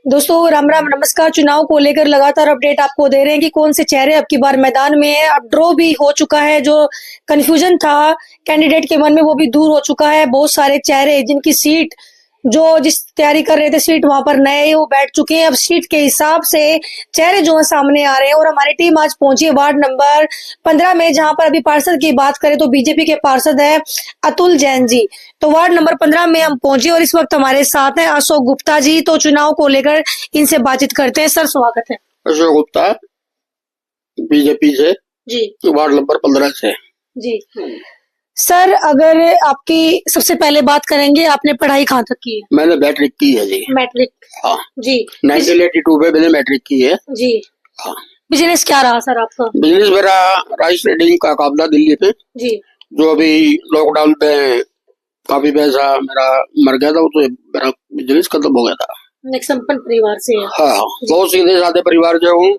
दोस्तों राम राम नमस्कार। चुनाव को लेकर लगातार अपडेट आपको दे रहे हैं कि कौन से चेहरे अब की बार मैदान में है। अब ड्रॉ भी हो चुका है, जो कंफ्यूजन था कैंडिडेट के मन में वो भी दूर हो चुका है। बहुत सारे चेहरे जिनकी सीट जो जिस तैयारी कर रहे थे सीट वहां पर नए वो बैठ चुके हैं। अब सीट के हिसाब से चेहरे जो है सामने आ रहे हैं और हमारी टीम आज पहुंची है वार्ड नंबर 15 में, जहां पर अभी पार्षद की बात करें तो बीजेपी के पार्षद है अतुल जैन जी। तो वार्ड नंबर 15 में हम पहुंचे और इस वक्त हमारे साथ हैं अशोक गुप्ता जी। तो चुनाव को लेकर इनसे बातचीत करते हैं। सर स्वागत है। अशोक गुप्ता बीजेपी से जी, वार्ड नंबर 15 से। जी सर, अगर आपकी सबसे पहले बात करेंगे, आपने पढ़ाई कहाँ तक की है? मैंने मैट्रिक की है जी। मैट्रिक? हाँ जी। 1982 में मैंने मैट्रिक की है जी। हाँ। बिजनेस क्या रहा सर आपका? बिजनेस मेरा राइस ट्रेडिंग का काम था दिल्ली पे, जी। जो अभी लॉकडाउन में काफी पैसा मेरा मर गया था, तो मेरा बिजनेस खत्म हो गया था। एक संपन्न परिवार से है। हाँ, बहुत सीधे साधे परिवार जो हूँ।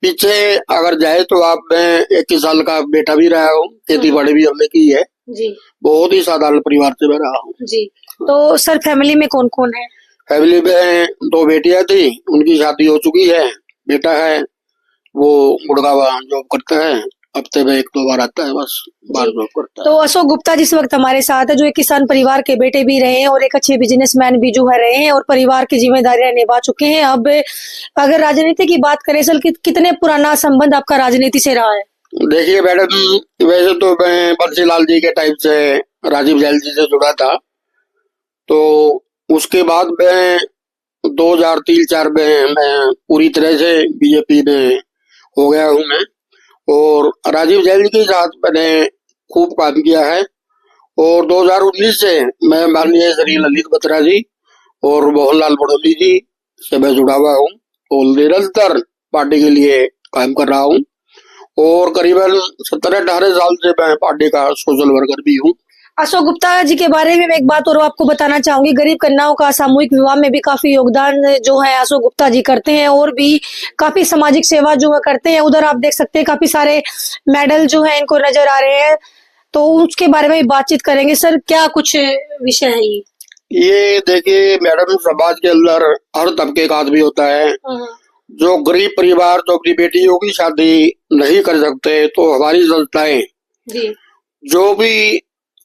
पीछे अगर जाए तो आप मैं 21 साल का बेटा भी रहा हूँ, खेती बाड़ी भी हमने की है। जी। बहुत ही साधारण परिवार से मैं रहा हूँ जी। तो सर फैमिली में कौन कौन है? फैमिली में 2 बेटियां थी, उनकी शादी हो चुकी है। बेटा है वो गुड़गांव जॉब करता है, हफ्ते में 1-2 बार आता है, बस बाहर जॉब करता है। तो अशोक गुप्ता जिस वक्त हमारे साथ है, जो एक किसान परिवार के बेटे भी रहे हैं और एक अच्छे बिजनेसमैन भी जो है रहे हैं और परिवार की जिम्मेदारियां निभा चुके हैं। अब अगर राजनीति की बात करें सर, कितने पुराना संबंध आपका राजनीति से रहा है? देखिए मैडम, वैसे तो मैं बंसीलाल जी के टाइम से राजीव जैल जी से जुड़ा था, तो उसके बाद मैं 2003-4 में मैं पूरी तरह से बीजेपी में हो गया हूँ मैं। और राजीव जैन जी के साथ मैंने खूब काम किया है। और 2019 से मैं माननीय श्री ललित बत्रा जी और मोहनलाल बड़ौली जी से मैं जुड़ा हुआ हूँ और निरंतर पार्टी के लिए काम कर रहा हूँ। और करीबन 17-18 साल से मैं पार्टी का सोशल वर्कर भी हूँ। अशोक गुप्ता जी के बारे में एक बात और आपको बताना चाहूंगी, गरीब कन्याओं का सामूहिक विवाह में भी काफी योगदान जो है अशोक गुप्ता जी करते हैं और भी काफी सामाजिक सेवा जो है करते हैं। उधर आप देख सकते हैं काफी सारे मेडल जो है इनको नजर आ रहे हैं, तो उसके बारे में बातचीत करेंगे। सर क्या कुछ विषय है ये देखिए मैडम, समाज के अंदर हर तबके का आदमी होता है। जो गरीब परिवार जो अपनी बेटियों की शादी नहीं कर सकते, तो हमारी संस्थाएं जो भी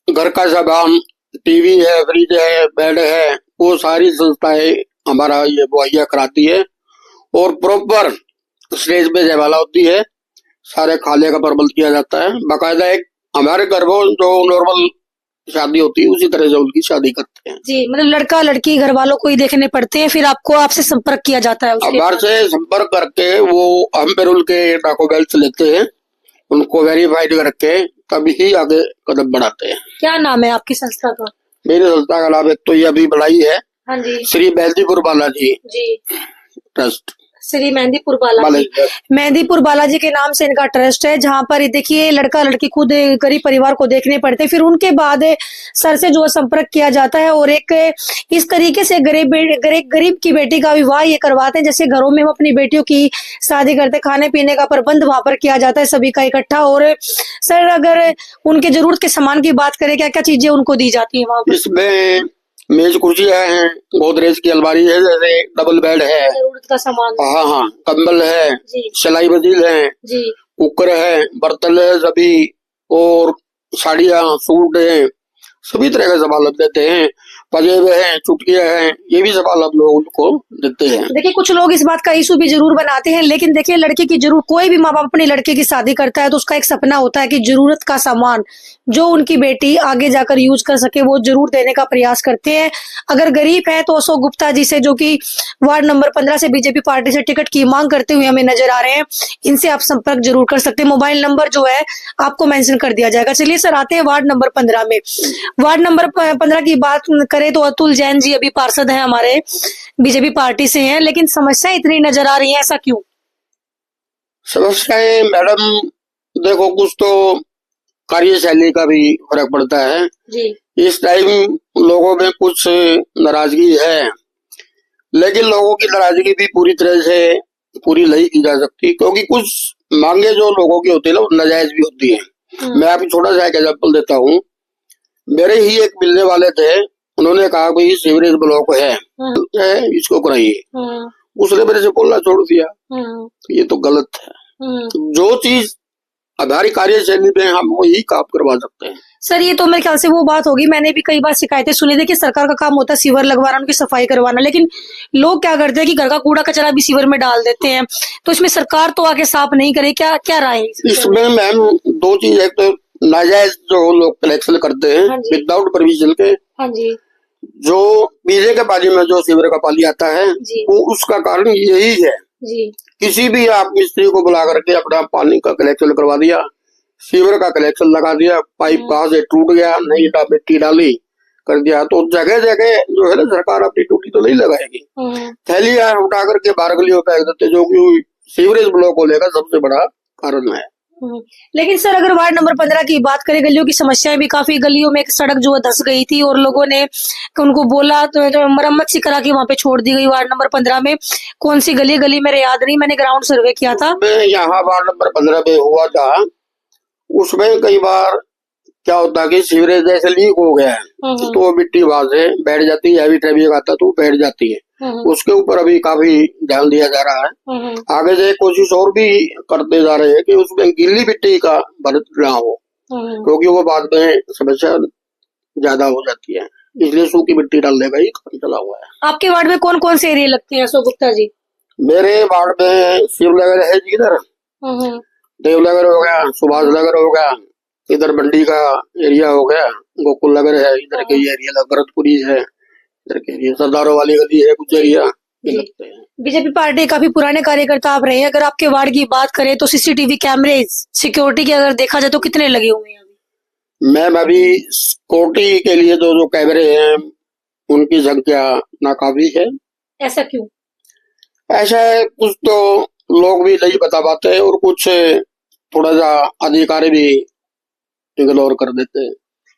घर का सामान, टीवी है, फ्रिज है, बेड है, वो सारी संस्थाएं हमारा ये मुहैया कराती है। और प्रॉपर स्टेज पे जयमाला होती है, सारे खाने का प्रबंध किया जाता है। बाकायदा एक हमारे घर में जो नॉर्मल शादी होती है उसी तरह से उनकी शादी करते हैं जी। मतलब लड़का लड़की घर वालों को ही देखने पड़ते हैं, फिर आपको आपसे संपर्क किया जाता है? हमारे से संपर्क करके वो हम पेरोल के डॉक्यूमेंट्स लेते हैं, उनको वेरीफाइड करके तभी ही आगे कदम बढ़ाते हैं। क्या नाम है आपकी संस्था का? मेरी संस्था का नाम एक तो ये अभी बनाई है, हाँ जी, श्री मेहंदीपुर बालाजी जी ट्रस्ट। श्री मेहंदीपुर बालाजी, मेहंदीपुर बालाजी के नाम से इनका ट्रस्ट है, जहाँ पर देखिए लड़का लड़की खुद गरीब परिवार को देखने पड़ते हैं, फिर उनके बाद सर से जो संपर्क किया जाता है और एक इस तरीके से गरीब की बेटी का विवाह ये करवाते हैं जैसे घरों में हम अपनी बेटियों की शादी करते। खाने पीने का प्रबंध वहां पर किया जाता है सभी का इकट्ठा। और सर अगर उनके जरूरत के सामान की बात करें, क्या क्या चीजें उनको दी जाती है वहाँ पर? इसमें मेज कुर्सियां हैं, गोदरेज की अलमारी है, जैसे डबल बेड है, जरूरत का सामान, हाँ, कंबल है, सिलाई मशीन है, कुकर है, बर्तन है सभी, और साड़ियाँ, सूट है, सभी तरह का सामान हम देते हैं। पजेबे हैं, चुटकियां हैं, ये भी सामान हम लोग उनको देते हैं। देखिए कुछ लोग इस बात का इशू भी जरूर बनाते हैं, लेकिन देखिए लड़के की जरूर कोई भी माँ बाप अपने लड़के की शादी करता है तो उसका एक सपना होता है कि जरूरत का सामान जो उनकी बेटी आगे जाकर यूज कर सके वो जरूर देने का प्रयास करते हैं। अगर गरीब है तो अशोक गुप्ता जी से, जो कि वार्ड नंबर 15 से बीजेपी पार्टी से टिकट की मांग करते हुए हमें नजर आ रहे हैं, इनसे आप संपर्क जरूर कर सकते हैं। मोबाइल नंबर जो है आपको मेंशन कर दिया जाएगा। चलिए सर आते हैं वार्ड नंबर 15 में। वार्ड नंबर 15 की बात करें तो अतुल जैन जी अभी पार्षद हैं, हमारे बीजेपी पार्टी से हैं, लेकिन समस्याएं इतनी नजर आ रही हैं, ऐसा क्यों? समस्याएं मैडम देखो, कुछ तो कार्यशैली का भी फर्क पड़ता है जी। इस टाइम लोगों में कुछ नाराजगी है, लेकिन लोगों की नाराजगी भी पूरी तरह से पूरी नहीं की जा सकती, क्योंकि कुछ मांगे जो लोगों की होती है ना वो नाजायज भी होती है। मैं आपको छोटा सा एक एग्जाम्पल देता हूँ। मेरे ही एक मिलने वाले थे, उन्होंने कहा भाई सीवरेज ब्लॉक है, इसको कराइए। उसने मेरे से बोलना छोड़ दिया। ये तो गलत है। जो चीज आधारित कार्यशैली में हम वही काम करवा सकते हैं। सर ये तो मेरे ख्याल से वो बात होगी, मैंने भी कई बार शिकायतें सुनी थी कि सरकार का काम होता है सीवर लगवाना, उनकी सफाई करवाना, लेकिन लोग क्या करते हैं कि घर का कूड़ा कचरा भी सीवर में डाल देते हैं। तो इसमें सरकार तो आके साफ नहीं करे, क्या क्या राय है इसमें? मैम दो चीज, एक तो नाजायज जो लोग कलेक्शन करते हैं विदाउट परमिशन के। हाँ जी। जो पीने के पानी में जो सीवर का पानी आता है वो उसका कारण यही है जी। किसी भी आप मिस्त्री को बुला करके अपना पानी का कलेक्शन करवा दिया, सीवर का कलेक्शन लगा दिया, पाइप कहाँ से टूट गया, नहीं मिट्टी डाली कर दिया, तो जगह जगह जो है ना सरकार अपनी टूटी तो नहीं लगाएगी। थैली उठा करके बाहर गलियों फेंक देते, जो कि सीवरेज ब्लॉक होने का सबसे बड़ा कारण है। लेकिन सर अगर वार्ड नंबर 15 की बात करें, गलियों की समस्याएं भी काफी, गलियों में एक सड़क जो धंस गई थी और लोगों ने उनको बोला तो मरम्मत सी करा के वहाँ पे छोड़ दी गई। वार्ड नंबर 15 में कौन सी गली मेरे याद नहीं, मैंने ग्राउंड सर्वे किया था। यहाँ वार्ड नंबर 15 में हुआ था, उसमें कई बार क्या होता है कि सीवरेज जैसे लीक हो गया है तो मिट्टी वहां से बैठ जाती है, हैवी ट्रैफिक आता तो बैठ जाती है। उसके ऊपर अभी काफी ध्यान दिया जा रहा है। आगे से कोशिश और भी करते जा रहे हैं कि उसमें गीली मिट्टी का भरत ना हो, क्योंकि वो बाद में समस्या ज्यादा हो जाती है, इसलिए सूखी मिट्टी डालने का ही काम चला हुआ है। आपके वार्ड में कौन कौन से एरिया लगते हैं अशोक गुप्ता जी? मेरे वार्ड में शिवनगर है जी, इधर देवनगर हो गया, सुभाष नगर हो गया, इधर मंडी का एरिया हो गया, गोकुल नगर है, इधर के एरिया भरतपुरी है, इधर के एरिया सरदारों वाली गली है, कुछ एरिया लगते हैं। बीजेपी पार्टी काफी पुराने कार्यकर्ता आप रहे हैं, अगर आपके वार्ड की बात करें तो सीसीटीवी कैमरे सिक्योरिटी के अगर देखा जाए तो कितने लगे हुए हैं? मैम अभी सिक्योरिटी के लिए जो कैमरे हैं उनकी संख्या नाकाफी है। ऐसा क्यों? ऐसा है कुछ तो लोग भी नहीं बता पाते हैं और कुछ थोड़ा सा अधिकारी भी इग्नोर कर देते हैं।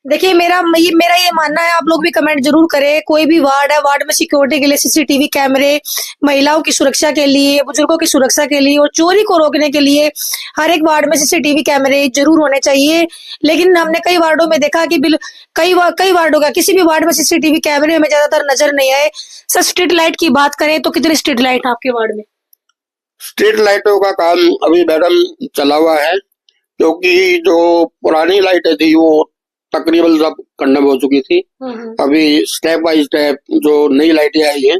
देखिए मेरा ये मानना है, आप लोग भी कमेंट जरूर करें, कोई भी वार्ड है, वार्ड में सिक्योरिटी के लिए सीसीटीवी कैमरे, महिलाओं की सुरक्षा के लिए, बुजुर्गों की सुरक्षा के लिए और चोरी को रोकने के लिए हर एक वार्ड में सीसीटीवी कैमरे जरूर होने चाहिए। लेकिन हमने कई वार्डों में देखा कि कई वार्डों का किसी भी वार्ड में सीसीटीवी कैमरे में ज्यादातर नजर नहीं आए। सर स्ट्रीट लाइट की बात करें तो कितनी स्ट्रीट लाइट आपके वार्ड में? स्ट्रीट लाइटों का काम अभी मैडम चला हुआ है, क्योंकि जो पुरानी लाइटें थी वो तकरीबन सब खंडन हो चुकी थी। अभी स्टेप बाय स्टेप जो नई लाइटें आई हैं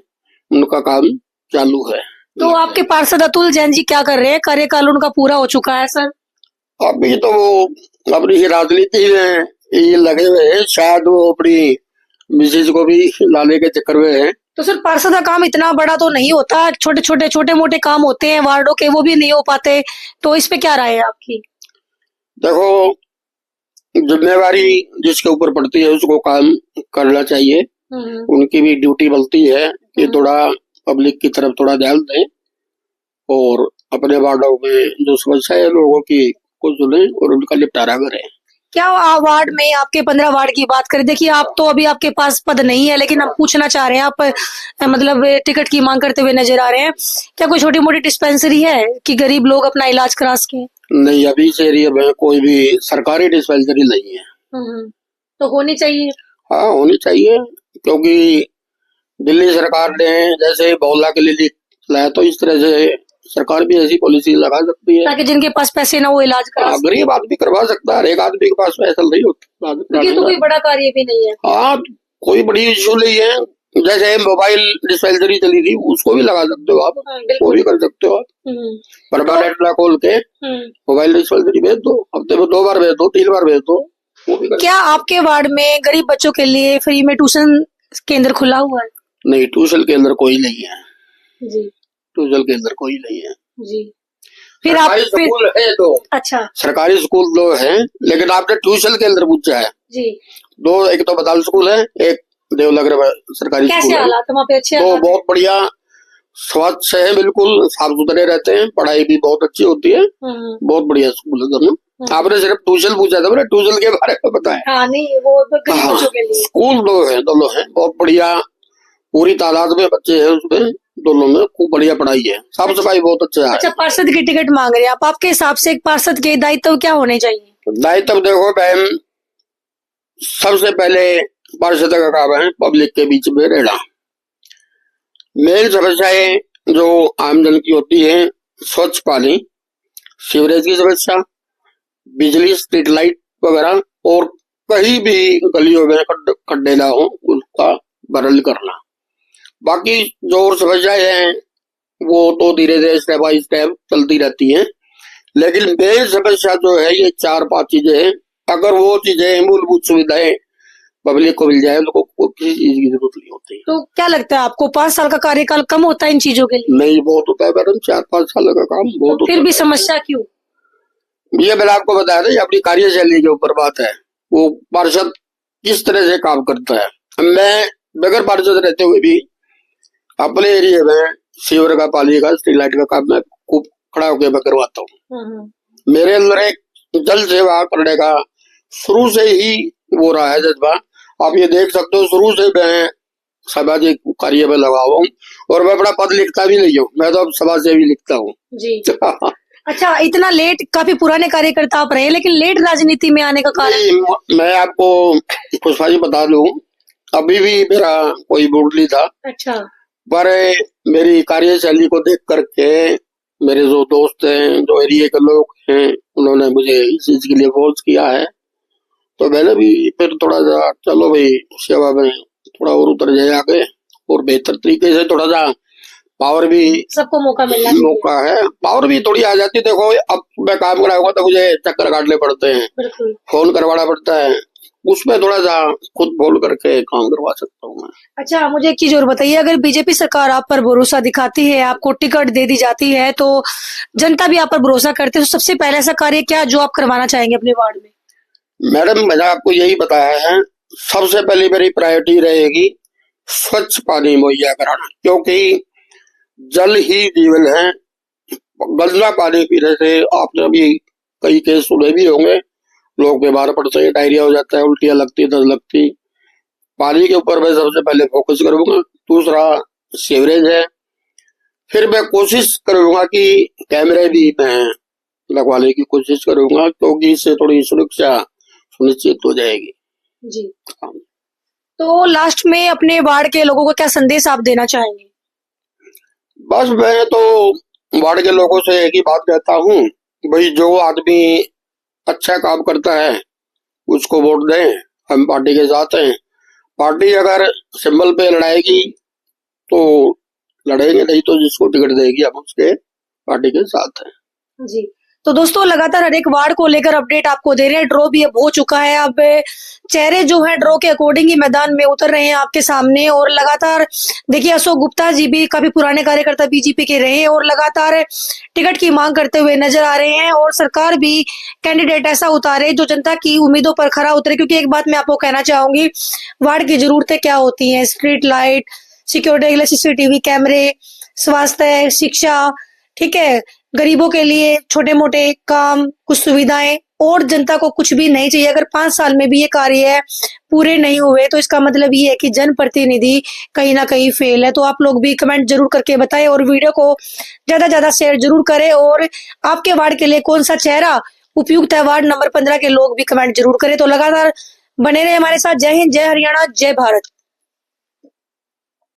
उनका काम चालू है। तो आपके पार्षद अतुल जैन जी क्या कर रहे हैं? कार्यकाल उनका पूरा हो चुका है सर। अभी तो वो अपनी राजनीति में ये लगे हुए हैं, शायद वो अपनी मिसेज को भी लाने के चक्कर में है। तो सर पार्षद का काम इतना बड़ा तो नहीं होता, छोटे मोटे काम होते हैं वार्डों के, वो भी नहीं हो पाते, तो इस पे क्या राय है आपकी? देखो जिम्मेवारी जिसके ऊपर पड़ती है उसको काम करना चाहिए, उनकी भी ड्यूटी बनती है कि थोड़ा पब्लिक की तरफ थोड़ा ध्यान दें और अपने वार्डों में जो समस्या है लोगों की को सुने और उनका निपटारा करें। क्या वार्ड में आपके 15 वार्ड की बात करें, देखिए आप तो अभी आपके पास पद नहीं है, लेकिन हम पूछना चाह रहे हैं, आप मतलब टिकट की मांग करते हुए नजर आ रहे हैं, क्या कोई छोटी मोटी डिस्पेंसरी है कि गरीब लोग अपना इलाज करा सके? नहीं, अभी इस एरिया में कोई भी सरकारी डिस्पेंसरी नहीं है। तो होनी चाहिए। हाँ होनी चाहिए, क्योंकि दिल्ली सरकार ने जैसे मोहल्ला क्लिनिक लाया तो इस तरह से सरकार भी ऐसी पॉलिसी लगा सकती है ताकि जिनके पास पैसे ना वो इलाज करा। गरीब आदमी करवा सकता है, हर एक आदमी के पास पैसा नहीं होता, तो कोई बड़ा कार्य भी नहीं है। हाँ कोई बड़ी इश्यू नहीं है, जैसे मोबाइल डिस्पेंसरी चली थी उसको भी लगा सकते हो आप, वो भी कर सकते हो आप, परमानेंट ना खोल के मोबाइल डिस्पेंसरी भेज दो, हफ्ते में 2 बार भेज दो, 3 बार भेज दो। क्या आपके वार्ड में गरीब बच्चों के लिए फ्री में ट्यूशन केंद्र खुला हुआ है? नहीं, ट्यूशन केंद्र कोई नहीं है जी, ट्यूशन केंद्र कोई नहीं है जी। फिर आप स्कूल है तो अच्छा, सरकारी स्कूल 2 है, लेकिन आपने ट्यूशन केंद्र पूछा है जी। 2, एक तो बदाल स्कूल है, एक देवनगर सरकारी स्कूल है। कैसे हालात वहाँ पे? अच्छे तो बहुत बढ़िया, स्वच्छ है, बिल्कुल साफ सुथरे रहते हैं, पढ़ाई भी बहुत अच्छी होती है, बहुत बढ़िया स्कूल है दोनों। आपने सिर्फ ट्यूशन पूछा था, मैंने ट्यूशन के बारे में बताया। हाँ, नहीं वो बच्चों के लिए स्कूल 2 है, दोनों है बहुत बढ़िया, पूरी तादाद में बच्चे हैं उसमें, दोनों में खूब बढ़िया पढ़ाई है, साफ सफाई बहुत अच्छा है। अच्छा, पार्षद की टिकट मांग रहे हैं आप, आपके हिसाब से एक पार्षद के दायित्व क्या होने चाहिए? दायित्व देखो बहन, सबसे पहले पार्षद का काम है पब्लिक के बीच में रहना। मेन समस्याएं जो आमजन की होती है, स्वच्छ पानी, सीवरेज की समस्या, बिजली, स्ट्रीट लाइट वगैरह, और कहीं भी गलियों में खड्डे ना हो उसका भरल करना। बाकी जो और समस्याएं हैं वो तो धीरे धीरे स्टेप बाय स्टेप चलती रहती हैं, लेकिन मेन समस्या जो है ये 4-5 चीजें हैं। अगर वो चीजें, मूलभूत सुविधाएं पब्लिक को मिल जाए तो किसी चीज की जरूरत नहीं होती। तो क्या लगता है आपको 5 साल का कार्यकाल कम होता है इन चीजों के लिए? नहीं, बहुत होता है मैडम, 4-5 साल का काम बहुत तो होता फिर भी समस्या क्यों? ये मैंने आपको बताया था, ये अपनी कार्यशैली के ऊपर बात है। वो पार्षद किस तरह से काम करता है। मैं बगैर पार्षद रहते हुए भी अपने एरिया में सीवर का, पानी का, स्ट्रीट लाइट का काम मैं खूब खड़ा होकर मैं करवाता हूँ। मेरे अंदर एक जल सेवा करने का शुरू से ही वो रहा है जज्बा। आप ये देख सकते हो, शुरू से मैं सामाजिक कार्य में लगा हुआ हूँ, और मैं अपना पद लिखता भी नहीं हूँ, मैं तो अब समाज से भी लिखता हूँ जी। अच्छा, इतना लेट, काफी पुराने कार्यकर्ता आप रहे, लेकिन लेट राजनीति में आने का कारण? मैं आपको पुष्पा जी बता दूं, अभी भी मेरा कोई मूड नहीं था। अच्छा। पर मेरी कार्यशैली को देख करके मेरे जो दोस्त हैं, जो एरिया के लोग हैं, उन्होंने मुझे इस चीज के लिए फोर्स किया है। तो मैंने भी फिर थोड़ा सा, चलो भाई सेवा में थोड़ा और उतर जाए आगे, और बेहतर तरीके से थोड़ा सा पावर भी, सबको मौका है, पावर भी थोड़ी आ जाती। देखो अब मैं काम कराऊंगा तो मुझे चक्कर काटने पड़ते हैं, फोन करवाना पड़ता है, उसमें थोड़ा सा खुद बोल करके काम करवा सकता हूँ मैं। अच्छा, मुझे एक चीज और बताइए, अगर बीजेपी सरकार आप पर भरोसा दिखाती है, आपको टिकट दे दी जाती है, तो जनता भी आप पर भरोसा करते है, तो सबसे पहला ऐसा कार्य क्या जो आप करवाना चाहेंगे अपने वार्ड में? मैडम, मैंने आपको यही बताया है, सबसे पहले मेरी प्रायोरिटी रहेगी स्वच्छ पानी मुहैया कराना, क्योंकि जल ही जीवन है। गंदा पानी पीने से आपने अभी कई केस सुने भी होंगे, लोग बीमार पड़ते हैं, डायरिया हो जाता है, उल्टियां लगती, दर्द लगती। पानी के ऊपर मैं सबसे पहले फोकस करूंगा। दूसरा सीवरेज है, फिर मैं कोशिश करूंगा कि कैमरे भी मैं लगवाने की कोशिश करूंगा, क्योंकि इससे थोड़ी सुरक्षा सुनिश्चित हो जाएगी जी। तो लास्ट में अपने वार्ड के लोगों को क्या संदेश आप देना चाहेंगे? बस मैं तो वार्ड के लोगों से एक ही बात कहता हूँ, भाई जो आदमी अच्छा काम करता है उसको वोट दें, हम पार्टी के साथ हैं। पार्टी अगर सिंबल पे लड़ाएगी तो लड़ेंगे, नहीं तो जिसको टिकट देगी हम उसके पार्टी के साथ हैं जी। तो दोस्तों, लगातार हर एक वार्ड को लेकर अपडेट आपको दे रहे हैं। ड्रॉ भी अब हो चुका है, अब चेहरे जो है ड्रॉ के अकॉर्डिंग ही मैदान में उतर रहे हैं आपके सामने। और लगातार देखिए, अशोक गुप्ता जी भी काफी पुराने कार्यकर्ता बीजेपी के रहे हैं और लगातार टिकट की मांग करते हुए नजर आ रहे हैं, और सरकार भी कैंडिडेट ऐसा उतारे जो जनता की उम्मीदों पर खरा उतरे। क्योंकि एक बात मैं आपको कहना चाहूंगी, वार्ड की जरूरतें क्या होती है, स्ट्रीट लाइट, सिक्योरिटी के लिए CCTV कैमरे, स्वास्थ्य, शिक्षा, ठीक है, गरीबों के लिए छोटे मोटे काम, कुछ सुविधाएं, और जनता को कुछ भी नहीं चाहिए। अगर 5 साल में भी ये कार्य पूरे नहीं हुए तो इसका मतलब ये है कि जनप्रतिनिधि कहीं ना कहीं फेल है। तो आप लोग भी कमेंट जरूर करके बताएं, और वीडियो को ज्यादा शेयर जरूर करें, और आपके वार्ड के लिए कौन सा चेहरा उपयुक्त है, वार्ड नंबर 15 के लोग भी कमेंट जरूर करें। तो लगातार बने रहे हमारे साथ। जय हिंद, जय हरियाणा, जय भारत।